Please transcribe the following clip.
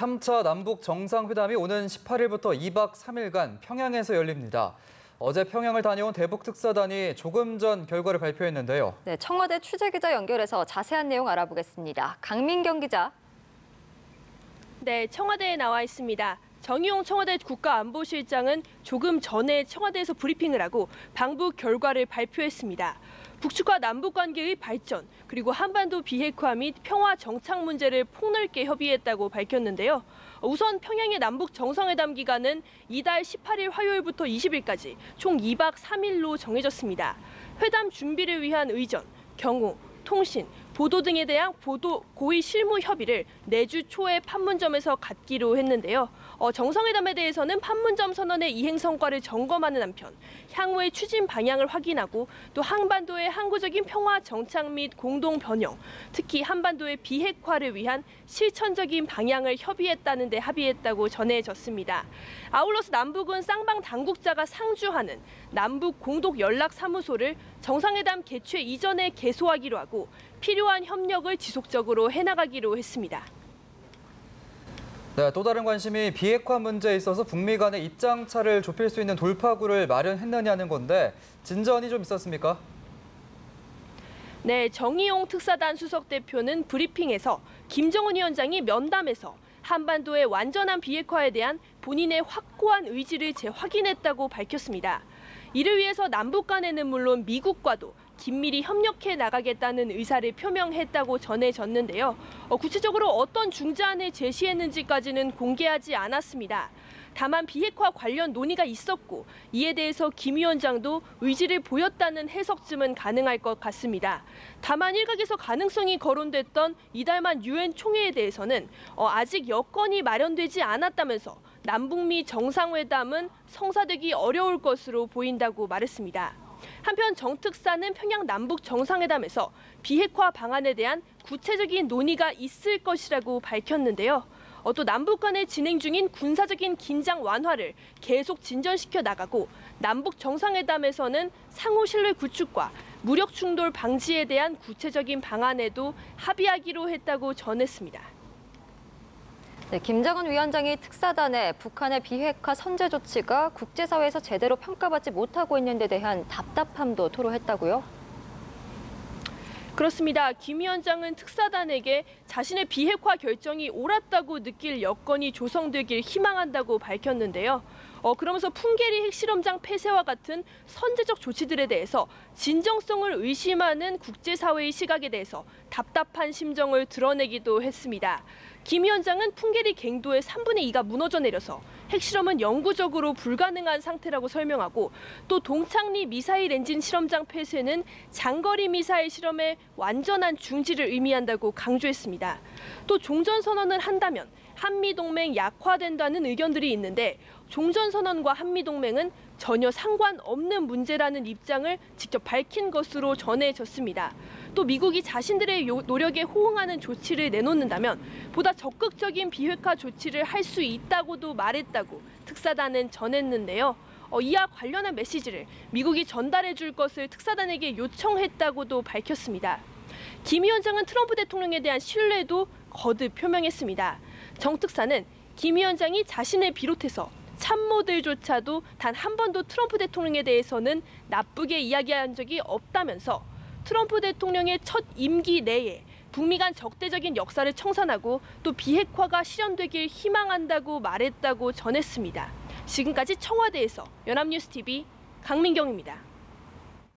제3차 남북 정상회담이 오는 18일부터 2박 3일간 평양에서 열립니다. 어제 평양을 다녀온 대북 특사단이 조금 전 결과를 발표했는데요. 네, 청와대 취재기자 연결해서 자세한 내용 알아보겠습니다. 강민경 기자. 네, 청와대에 나와 있습니다. 정의용 청와대 국가안보실장은 조금 전에 청와대에서 브리핑을 하고 방북 결과를 발표했습니다. 북측과 남북 관계의 발전, 그리고 한반도 비핵화 및 평화 정착 문제를 폭넓게 협의했다고 밝혔는데요. 우선 평양의 남북 정상회담 기간은 이달 18일 화요일부터 20일까지 총 2박 3일로 정해졌습니다. 회담 준비를 위한 의전, 경호, 통신, 보도 등에 대한 고의 실무 협의를 내주 초에 판문점에서 갖기로 했는데요. 정상회담에 대해서는 판문점 선언의 이행 성과를 점검하는 한편 향후의 추진 방향을 확인하고 또 한반도의 항구적인 평화 정착 및 공동 변형, 특히 한반도의 비핵화를 위한 실천적인 방향을 협의했다는 데 합의했다고 전해졌습니다. 아울러서 남북은 쌍방 당국자가 상주하는 남북 공동 연락 사무소를 정상회담 개최 이전에 개소하기로 하고 필요한 협력을 지속적으로 해나가기로 했습니다. 네, 또 다른 관심이 비핵화 문제에 있어서 북미 간의 입장차를 좁힐 수 있는 돌파구를 마련했느냐는 건데 진전이 좀 있었습니까? 네, 정의용 특사단 수석 대표는 브리핑에서 김정은 위원장이 면담에서 한반도의 완전한 비핵화에 대한 본인의 확고한 의지를 재확인했다고 밝혔습니다. 이를 위해서 남북 간에는 물론 미국과도 긴밀히 협력해 나가겠다는 의사를 표명했다고 전해졌는데요. 구체적으로 어떤 중재안을 제시했는지까지는 공개하지 않았습니다. 다만 비핵화 관련 논의가 있었고 이에 대해서 김 위원장도 의지를 보였다는 해석쯤은 가능할 것 같습니다. 다만 일각에서 가능성이 거론됐던 이달 말 유엔 총회에 대해서는 아직 여건이 마련되지 않았다면서 남북미 정상회담은 성사되기 어려울 것으로 보인다고 말했습니다. 한편 정 특사는 평양 남북 정상회담에서 비핵화 방안에 대한 구체적인 논의가 있을 것이라고 밝혔는데요. 또 남북 간에 진행 중인 군사적인 긴장 완화를 계속 진전시켜 나가고 남북 정상회담에서는 상호 신뢰 구축과 무력 충돌 방지에 대한 구체적인 방안에도 합의하기로 했다고 전했습니다. 네, 김정은 위원장이 특사단의 북한의 비핵화 선제 조치가 국제사회에서 제대로 평가받지 못하고 있는 데 대한 답답함도 토로했다고요? 그렇습니다. 김 위원장은 특사단에게 자신의 비핵화 결정이 옳았다고 느낄 여건이 조성되길 희망한다고 밝혔는데요. 그러면서 풍계리 핵실험장 폐쇄와 같은 선제적 조치들에 대해서 진정성을 의심하는 국제사회의 시각에 대해서 답답한 심정을 드러내기도 했습니다. 김 위원장은 풍계리 갱도의 3분의 2가 무너져 내려서 핵실험은 영구적으로 불가능한 상태라고 설명하고 또 동창리 미사일 엔진 실험장 폐쇄는 장거리 미사일 실험의 완전한 중지를 의미한다고 강조했습니다. 또 종전선언을 한다면 한미동맹 약화된다는 의견들이 있는데 종전선언과 한미동맹은 전혀 상관없는 문제라는 입장을 직접 밝힌 것으로 전해졌습니다. 또 미국이 자신들의 노력에 호응하는 조치를 내놓는다면 보다 적극적인 비핵화 조치를 할 수 있다고도 말했다고 특사단은 전했는데요. 이와 관련한 메시지를 미국이 전달해 줄 것을 특사단에게 요청했다고도 밝혔습니다. 김 위원장은 트럼프 대통령에 대한 신뢰도 거듭 표명했습니다. 정 특사는 김 위원장이 자신을 비롯해서 참모들조차도 단 한 번도 트럼프 대통령에 대해서는 나쁘게 이야기한 적이 없다면서 트럼프 대통령의 첫 임기 내에 북미 간 적대적인 역사를 청산하고 또 비핵화가 실현되길 희망한다고 말했다고 전했습니다. 지금까지 청와대에서 연합뉴스TV 강민경입니다.